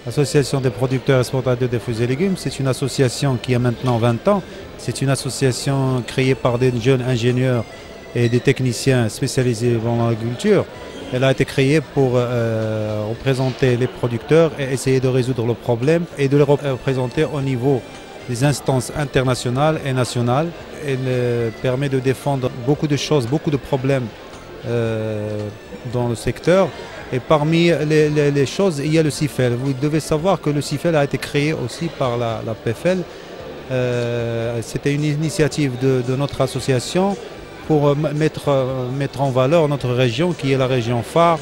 L'Association des producteurs et exportateurs de fruits et légumes, c'est une association qui a maintenant 20 ans. C'est une association créée par des jeunes ingénieurs et des techniciens spécialisés dans l'agriculture. Elle a été créée pour représenter les producteurs et essayer de résoudre le problème et de les représenter au niveau des instances internationales et nationales. Elle permet de défendre beaucoup de choses, beaucoup de problèmes dans le secteur. Et parmi les choses, il y a le CIFEL. Vous devez savoir que le CIFEL a été créé aussi par la PFL. C'était une initiative de notre association pour mettre en valeur notre région, qui est la région phare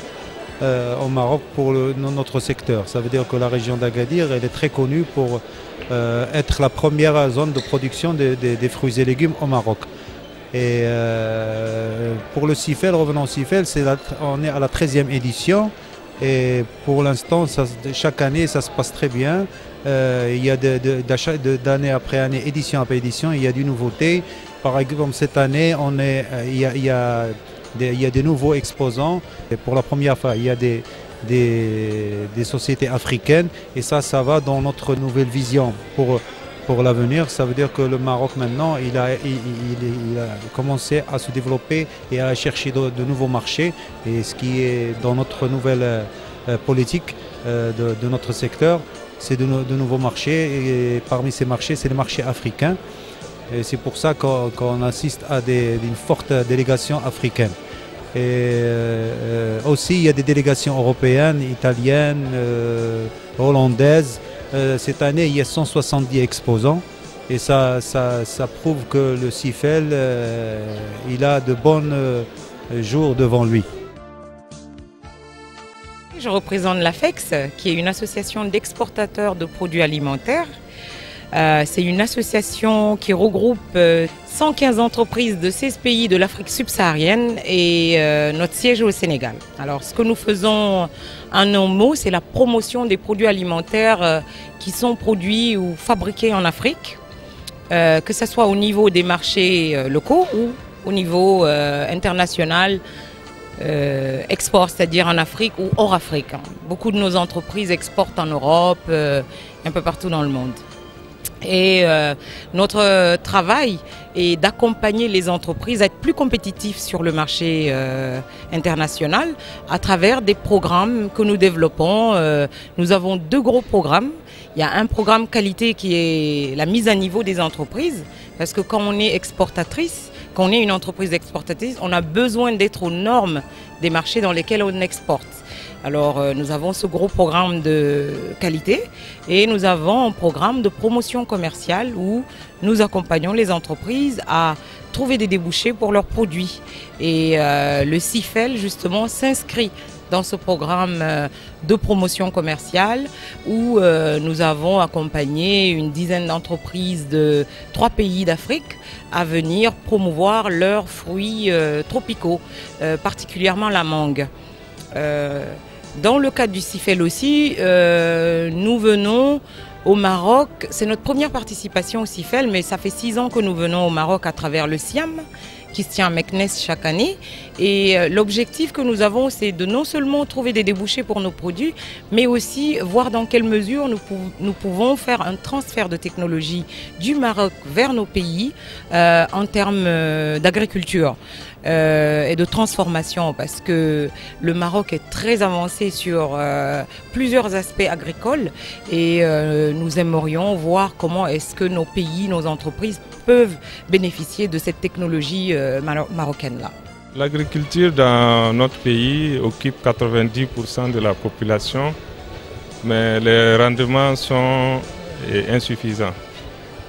au Maroc pour notre secteur. Ça veut dire que la région d'Agadir, elle est très connue pour être la première zone de production des fruits et légumes au Maroc. Et pour le CIFEL, revenons au CIFEL, on est à la 13e édition et pour l'instant, chaque année, ça se passe très bien. Il y a d'année après année, édition après édition, il y a des nouveautés. Par exemple, cette année, il y a des nouveaux exposants. Et pour la première fois, il y a des sociétés africaines et ça va dans notre nouvelle vision pour l'avenir. Ça veut dire que le Maroc maintenant, il a commencé à se développer et à chercher de nouveaux marchés. Et ce qui est dans notre nouvelle politique de notre secteur, c'est de nouveaux marchés. Et parmi ces marchés, c'est les marchés africains. Et c'est pour ça qu'on assiste à une forte délégation africaine. Et aussi, il y a des délégations européennes, italiennes, hollandaises. Cette année, il y a 170 exposants et ça prouve que le CIFEL il a de bons jours devant lui. Je représente l'AFEX, qui est une association d'exportateurs de produits alimentaires. C'est une association qui regroupe 115 entreprises de 16 pays de l'Afrique subsaharienne et notre siège est au Sénégal. Alors, ce que nous faisons en un mot, c'est la promotion des produits alimentaires qui sont produits ou fabriqués en Afrique, que ce soit au niveau des marchés locaux ou au niveau international, export, c'est-à-dire en Afrique ou hors Afrique. Beaucoup de nos entreprises exportent en Europe, un peu partout dans le monde. Et notre travail est d'accompagner les entreprises à être plus compétitifs sur le marché international à travers des programmes que nous développons. Nous avons 2 gros programmes. Il y a un programme qualité qui est la mise à niveau des entreprises, parce que quand on est exportatrice, quand on est une entreprise exportatrice, on a besoin d'être aux normes des marchés dans lesquels on exporte. Alors nous avons ce gros programme de qualité et nous avons un programme de promotion commerciale où nous accompagnons les entreprises à trouver des débouchés pour leurs produits. Et le CIFEL justement s'inscrit dans ce programme de promotion commerciale où nous avons accompagné une dizaine d'entreprises de 3 pays d'Afrique à venir promouvoir leurs fruits tropicaux, particulièrement la mangue. Dans le cadre du CIFEL aussi, nous venons au Maroc. C'est notre première participation au CIFEL, mais ça fait 6 ans que nous venons au Maroc à travers le SIAM, qui se tient à Meknès chaque année. Et l'objectif que nous avons, c'est de non seulement trouver des débouchés pour nos produits, mais aussi voir dans quelle mesure nous pouvons faire un transfert de technologie du Maroc vers nos pays en termes d'agriculture. Et de transformation, parce que le Maroc est très avancé sur plusieurs aspects agricoles et nous aimerions voir comment est-ce que nos pays, nos entreprises peuvent bénéficier de cette technologie marocaine-là. L'agriculture dans notre pays occupe 90% de la population, mais les rendements sont insuffisants.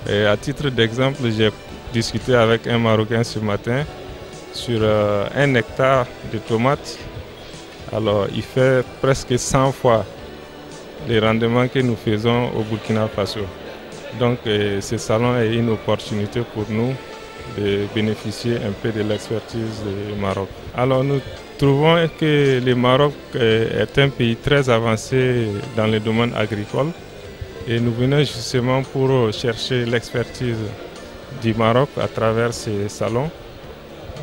Et à titre d'exemple, j'ai discuté avec un Marocain ce matin sur 1 hectare de tomates. Alors il fait presque 100 fois les rendements que nous faisons au Burkina Faso. Donc ce salon est une opportunité pour nous de bénéficier un peu de l'expertise du Maroc. Alors nous trouvons que le Maroc est un pays très avancé dans le domaine agricole et nous venons justement pour chercher l'expertise du Maroc à travers ces salons.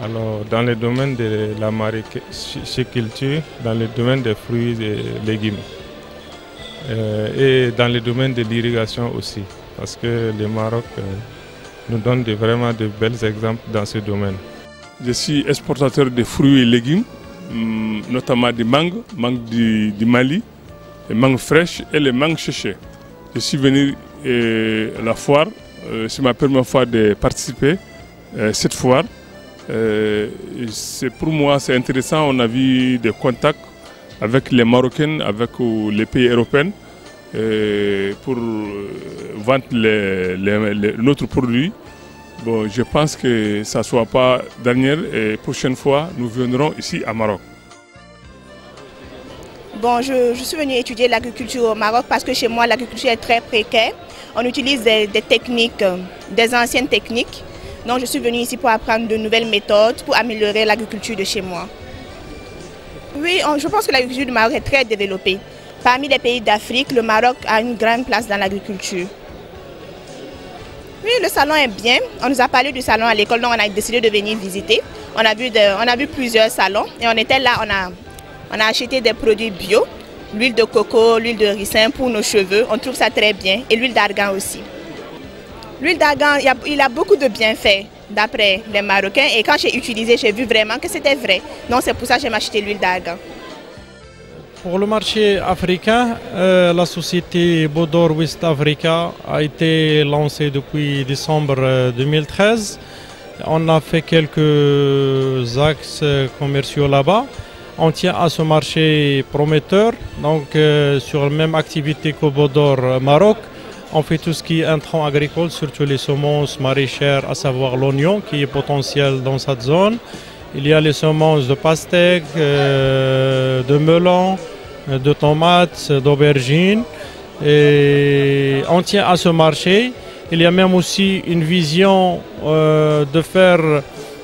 Alors, dans le domaine de la maraîchère, dans le domaine des fruits et légumes, et dans le domaine de l'irrigation aussi, parce que le Maroc nous donne vraiment de bels exemples dans ce domaine. Je suis exportateur de fruits et légumes, notamment des mangues du Mali, les mangues fraîches et les mangues séchées. Je suis venu à la foire, c'est ma première fois de participer à cette foire. Pour moi, c'est intéressant, on a vu des contacts avec les Marocains, avec les pays européens pour vendre notre produit. Bon, je pense que ça ne soit pas dernière et prochaine fois, nous viendrons ici à Maroc. Bon, je suis venue étudier l'agriculture au Maroc parce que chez moi, l'agriculture est très précaire. On utilise des techniques, des anciennes techniques. Donc, je suis venue ici pour apprendre de nouvelles méthodes pour améliorer l'agriculture de chez moi. Oui, je pense que l'agriculture du Maroc est très développée. Parmi les pays d'Afrique, le Maroc a une grande place dans l'agriculture. Oui, le salon est bien. On nous a parlé du salon à l'école, donc on a décidé de venir visiter. On a vu plusieurs salons et on était là, on a acheté des produits bio, l'huile de coco, l'huile de ricin pour nos cheveux. On trouve ça très bien et l'huile d'argan aussi. L'huile d'argan, il a beaucoup de bienfaits d'après les Marocains et quand j'ai utilisé, j'ai vu vraiment que c'était vrai. Donc c'est pour ça que j'ai acheté l'huile d'argan. Pour le marché africain, la société Bodor West Africa a été lancée depuis décembre 2013. On a fait quelques axes commerciaux là-bas. On tient à ce marché prometteur, donc sur la même activité que Bodor Maroc. On fait tout ce qui est intrant agricole, surtout les semences maraîchères, à savoir l'oignon qui est potentiel dans cette zone. Il y a les semences de pastèques, de melons, de tomates, d'aubergines. Et on tient à ce marché. Il y a même aussi une vision de faire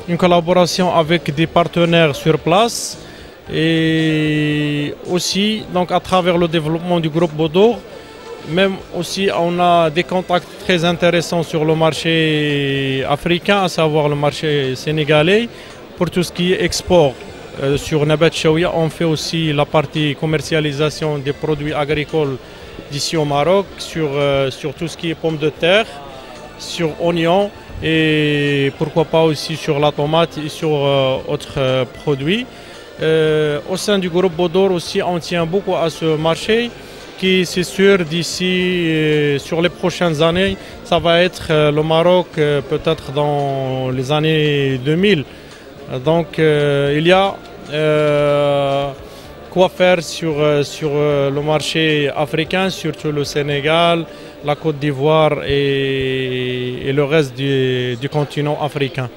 une collaboration avec des partenaires sur place. Et aussi, donc, à travers le développement du groupe Bodor, même aussi on a des contacts très intéressants sur le marché africain, à savoir le marché sénégalais, pour tout ce qui est export. Sur Nabat Chaouia, on fait aussi la partie commercialisation des produits agricoles d'ici au Maroc, sur tout ce qui est pommes de terre, sur oignons et pourquoi pas aussi sur la tomate et sur autres produits. Au sein du groupe Bodor aussi, on tient beaucoup à ce marché qui, c'est sûr, d'ici sur les prochaines années, ça va être le Maroc peut-être dans les années 2000. Donc il y a quoi faire sur le marché africain, surtout le Sénégal, la Côte d'Ivoire et le reste du continent africain.